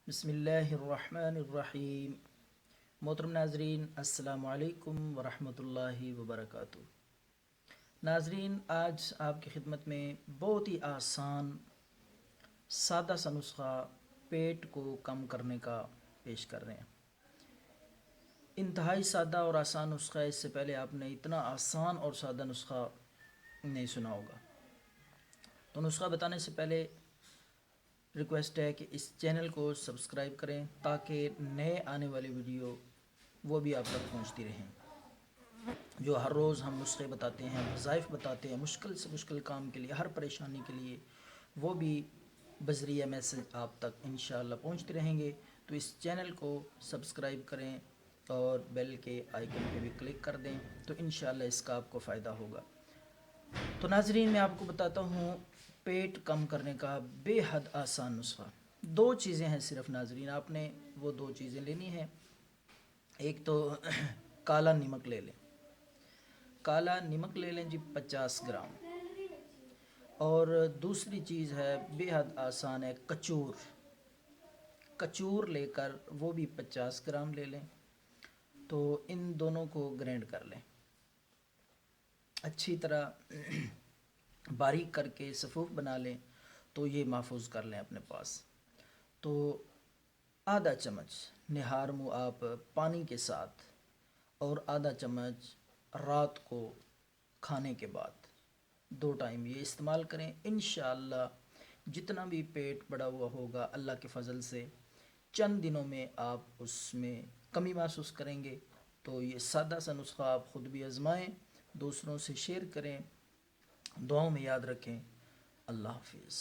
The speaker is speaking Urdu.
بسم اللہ الرحمن الرحیم۔ محترم ناظرین، السلام علیکم ورحمۃ اللہ وبرکاتہ۔ ناظرین، آج آپ کی خدمت میں بہت ہی آسان سادہ سا نسخہ پیٹ کو کم کرنے کا پیش کر رہے ہیں۔ انتہائی سادہ اور آسان نسخہ ہے، اس سے پہلے آپ نے اتنا آسان اور سادہ نسخہ نہیں سنا ہوگا۔ تو نسخہ بتانے سے پہلے ریکویسٹ ہے کہ اس چینل کو سبسکرائب کریں تاکہ نئے آنے والی ویڈیو وہ بھی آپ تک پہنچتی رہیں۔ جو ہر روز ہم نسخے بتاتے ہیں، وظائف بتاتے ہیں، مشکل سے مشکل کام کے لیے، ہر پریشانی کے لیے، وہ بھی بذریعہ میسج آپ تک انشاءاللہ پہنچتے رہیں گے۔ تو اس چینل کو سبسکرائب کریں اور بیل کے آئیکن پہ بھی کلک کر دیں تو انشاءاللہ اس کا آپ کو فائدہ ہوگا۔ تو ناظرین، میں آپ کو بتاتا ہوں پیٹ کم کرنے کا بے حد آسان نسخہ۔ دو چیزیں ہیں صرف ناظرین، آپ نے وہ دو چیزیں لینی ہیں۔ ایک تو کالا نمک لے لیں، کالا نمک لے لیں جی 50 گرام، اور دوسری چیز ہے بے حد آسان ہے، کچور۔ کچور لے کر وہ بھی 50 گرام لے لیں۔ تو ان دونوں کو گرینڈ کر لیں اچھی طرح، باریک کر کے صفوف بنا لیں۔ تو یہ محفوظ کر لیں اپنے پاس۔ تو آدھا چمچ نہار منہ آپ پانی کے ساتھ، اور آدھا چمچ رات کو کھانے کے بعد، 2 ٹائم یہ استعمال کریں۔ انشاءاللہ جتنا بھی پیٹ بڑا ہوا ہوگا اللہ کے فضل سے چند دنوں میں آپ اس میں کمی محسوس کریں گے۔ تو یہ سادہ سا نسخہ آپ خود بھی آزمائیں، دوسروں سے شیئر کریں، دعاؤں میں یاد رکھیں۔ اللہ حافظ۔